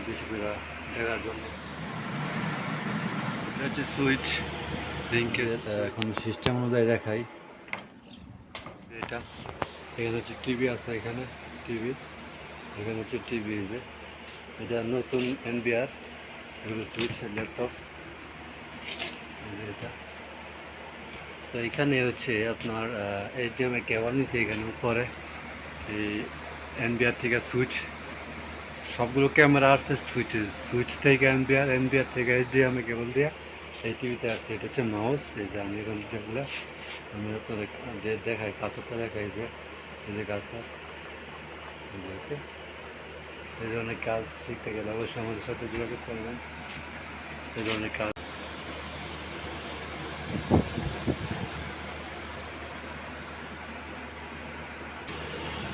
বেশি করে দেখার জন্য। এটা হচ্ছে সুইচ লিঙ্কের। এখন সিস্টেম অনুযায়ী দেখাই। এটা এখানে হচ্ছে টিভি আছে, এখানে টিভি, এখানে হচ্ছে টিভি। যে এটা নতুন এনবিআর, এগুলো সুইচ ল্যাপটপ। এটা তো এখানে হচ্ছে আপনার এইচডিএমআই কেবল নিচে এখানে উপরে এই এনবিআর থেকে সুইচ, সবগুলো ক্যামেরা আসছে সুইচ থেকে এনবিআর থেকে এইচডিএমআই কেবল দিয়ে এই টিভিতে আসছে। এটা হচ্ছে মাউস। এই যে আমি এখন যেগুলো আমি আপনাদের দেখাই, কাঁচাটা দেখাই, যে এই যে কাঁচা, ওকে। এই ধরনের কাজ শিখতে গেলে অবশ্যই আমাদের সাথে যোগাযোগ করবেন। এই ধরনের কাজ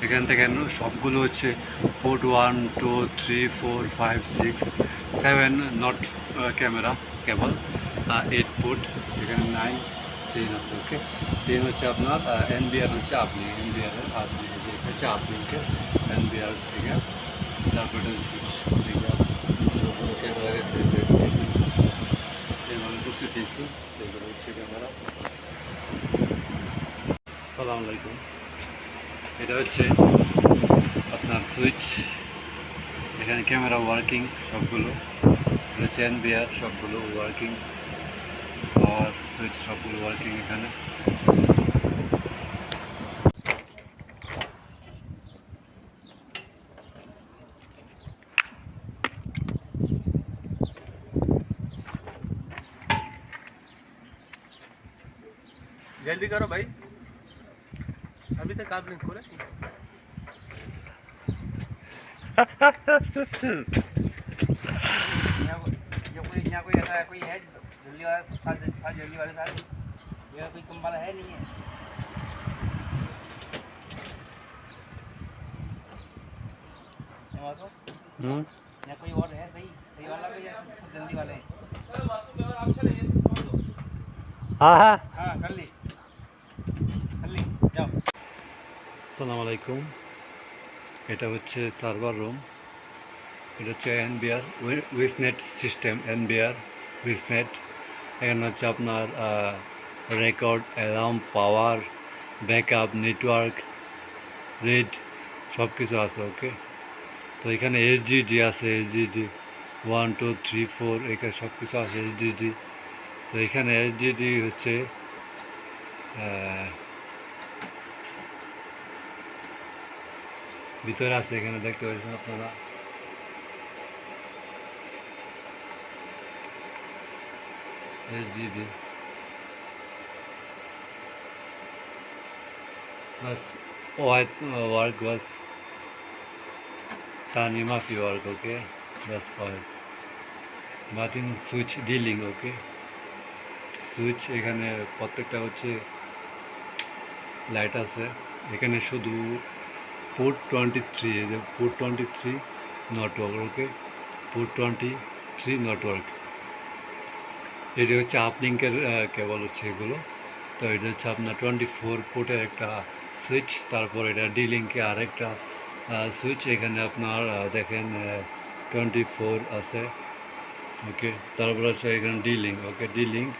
এখান থেকে সবগুলো হচ্ছে port 1, 2, 3, 4, 5, 6, 7 not camera cable, 8 port, এখানে 9, 10 আছে, ওকে। 10 হচ্ছে আপনার এনবিআর, হচ্ছে আপনি এনবিআরের আপনি, এটা হচ্ছে আপলিংকের এনবিআর থেকে। তারপরে সুইচ থেকে সবগুলো ক্যামেরা গেছে, ডিসি এভাবে করছে, ডিসি এগুলো হচ্ছে ক্যামেরা। আসসালামু আলাইকুম। এটা হচ্ছে আপনার সুইচ, এখানে ক্যামেরা ওয়ার্কিং সবগুলো, এটা হচ্ছে এনবিআর সবগুলো ওয়ার্কিং, পাওয়ার সুইচ সবগুলো ওয়ার্কিং এখানে। जल्दी करो भाई, अभी तक आप नहीं खोले। यहाँ कोई ऐसा कोई है जल्दी वाला, साथ जल्दी वाले साथ ये कोई कम वाला है नहीं है। यहाँ कोई और है सही सही वाला भी, या सब जल्दी वाले हैं? हाँ हाँ हाँ कर ली जाओ। আসসালামু আলাইকুম। এটা হচ্ছে সার্ভার রুম। এটা হচ্ছে এনবিআর উইসনেট সিস্টেম, এনবিআর উইসনেট। এখানে হচ্ছে আপনার রেকর্ড, অ্যালার্ম, পাওয়ার, ব্যাকআপ, নেটওয়ার্ক, রিড সব কিছু আছে, ওকে। তো এখানে এইচডিডি আছে, এইচডিডি 1, 2, 3, 4 এখানে সব কিছু আছে এইচডিডি। তো এখানে এইচডিডি হচ্ছে ভিতরে আছে, এখানে দেখতে পাচ্ছেন আপনারা। এইচডিডি बस work was tiny mafia work, okay. That's all. But in switch dealing, okay. Switch এখানে প্রত্যেকটা হচ্ছে লাইট আছে। এখানে শুধু পোর্ট 23, এই যে port 23 network, okay. Port 23 network. এটা হচ্ছে আপলিঙ্কের কেবল হচ্ছে এগুলো। তো এটা হচ্ছে আপনার 24 পোর্টের একটা সুইচ। তারপর এটা ডিলিঙ্কে আরেকটা সুইচ। এখানে আপনার দেখেন 24 আছে, ওকে। তারপর হচ্ছে এখানে ডিলিঙ্ক, ওকে। ডিলিঙ্ক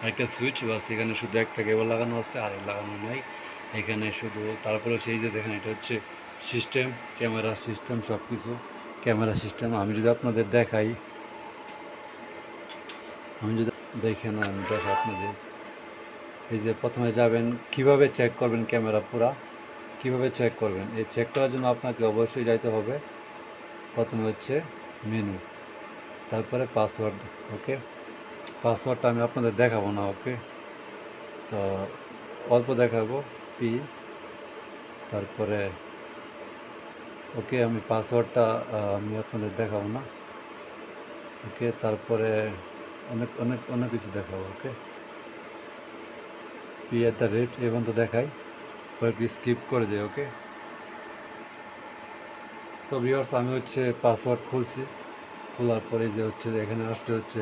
আরেকটা সুইচ, বাস এখানে শুধু একটা কেবল লাগানো আছে, আর লাগানো নাই এখানে শুধু। তারপরে সেই যে দেখেন এটা হচ্ছে সিস্টেম, ক্যামেরা সিস্টেম, সব কিছু ক্যামেরা সিস্টেম। আমি যদি আপনাদের দেখাই, দেখেন, আমি দেখাই আপনাদের। এই যে প্রথমে যাবেন, কিভাবে চেক করবেন ক্যামেরা পুরা, কিভাবে চেক করবেন। এই চেক করার জন্য আপনাকে অবশ্যই যাইতে হবে, প্রথমে হচ্ছে মেনু, তারপরে পাসওয়ার্ড, ওকে। পাসওয়ার্ডটা আমি আপনাদের দেখাবো না, ওকে। তো অল্প দেখাবো, পি, তারপরে ওকে। আমি পাসওয়ার্ডটা আমি আপনাদের দেখাবো না, ওকে। তারপরে অনেক অনেক অনেক কিছু দেখাবো, ওকে। p@ এবং তো দেখাই, কয়েকটি স্কিপ করে দেয়, ওকে। তো ভিউয়ার্স, আমি হচ্ছে পাসওয়ার্ড খুলছি। খোলার পরে যে হচ্ছে এখানে আসছে হচ্ছে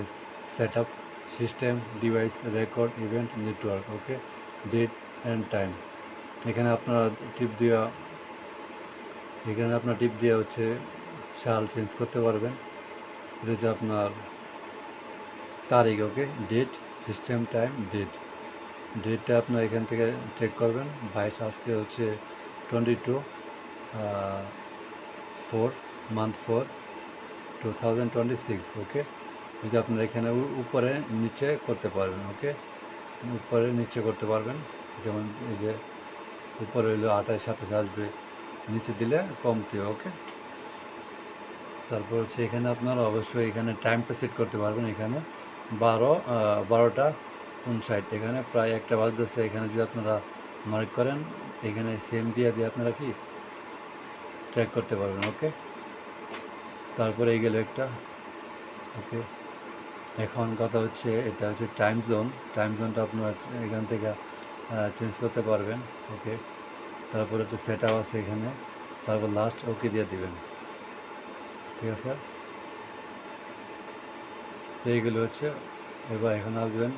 set up, system, device, record, event, network, okay. Date and time. এখানে আপনারা টিপ দিয়ে হচ্ছে সাল চেঞ্জ করতে পারবেন। এটা হচ্ছে আপনার তারিখ, ওকে, ডেট, সিস্টেম টাইম, ডেটটা আপনার এখান থেকে চেক করবেন। 22 আজকে হচ্ছে 22 4 মান্থ 4 2026, ওকে। যদি আপনার এখানে উপরে নিচে করতে পারবেন, ওকে, উপরে নিচে করতে পারবেন। যেমন এই যে উপরে হইলো 28 27 আসবে, নিচে দিলে কমতি, ওকে। তারপর হচ্ছে এখানে আপনার অবশ্যই এখানে টাইমটা সেট করতে পারবেন। এখানে 12টা 59, এখানে প্রায় 1টা বাজতেছে। এখানে যদি আপনারা মার্ক করেন, এখানে সেম দিয়ে আপনারা কি চেক করতে পারবেন, ওকে। তারপরে এই গেল একটা, ওকে। এখন কথা হচ্ছে এটা হচ্ছে টাইম জোনটা আপনারা এখান থেকে চেঞ্জ করতে পারবেন, ওকে। তারপর হচ্ছে সেট আপ আছে এখানে, তারপর লাস্ট ওকে দিয়ে দিবেন, ঠিক আছে। তো এইগুলো হচ্ছে, এবার এখানে আসবেন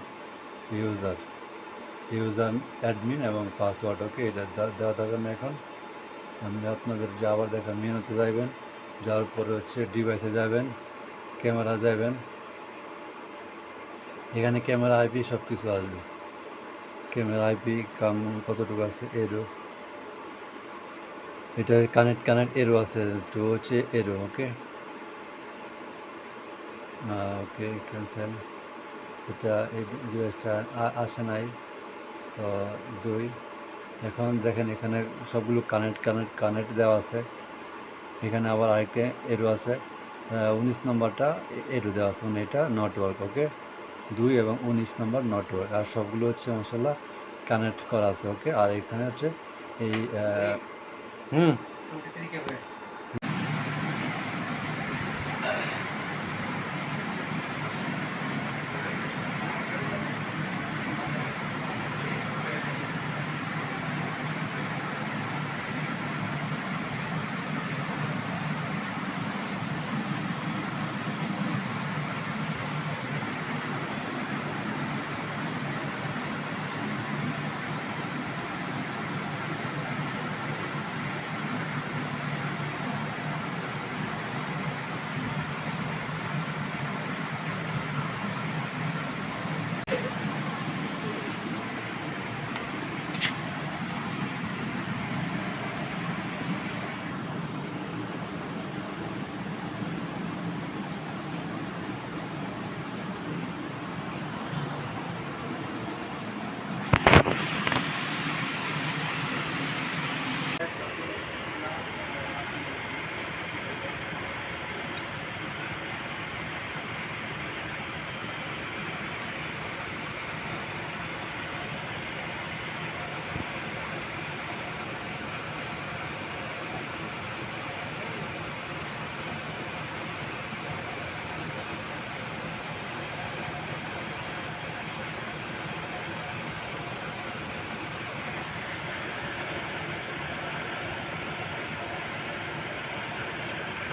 ইউজার অ্যাডমিন এবং পাসওয়ার্ড, ওকে। এটা দেওয়া থাকবে না। এখন আমি আপনাদের যে আবার দেখা মেনুতে যাবেন, যাওয়ার পরে হচ্ছে ডিভাইসে যাবেন, ক্যামেরা যাবেন, এখানে ক্যামেরা আইপি সব কিছু আসবে। ক্যামেরা আইপি কতটুকু আছে, এরো, এটা কানেক্ট এরো আছে, তো হচ্ছে এরো, ওকে। ওকে, ক্যান্সেল। এটা এই ডিভাইসটা আসে নাই, তো 2। এখন দেখেন এখানে সবগুলো কানেক্ট দেওয়া আছে। এখানে আবার আরেকটা এরো আছে, 19 নম্বরটা এরো দেওয়া আছে, মানে এটা নট ওয়ার্ক, ওকে। 2 এবং 19 নম্বর নট ওয়ার্ক, আর সবগুলো হচ্ছে মাশাআল্লাহ কানেক্ট করা আছে, ওকে। আর এখানে হচ্ছে এই হুম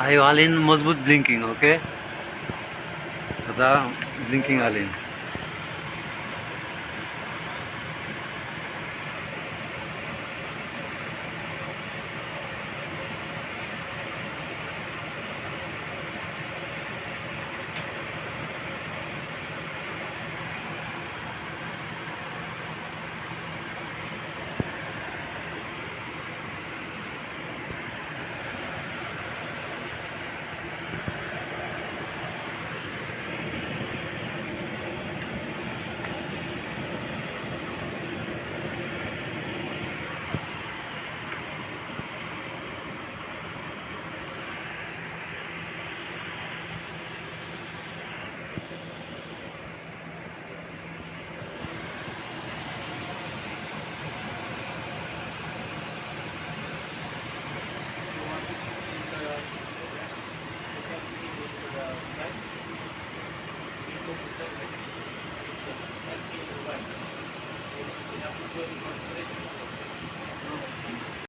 I all in मजबूत blinking, okay. Blinking all in।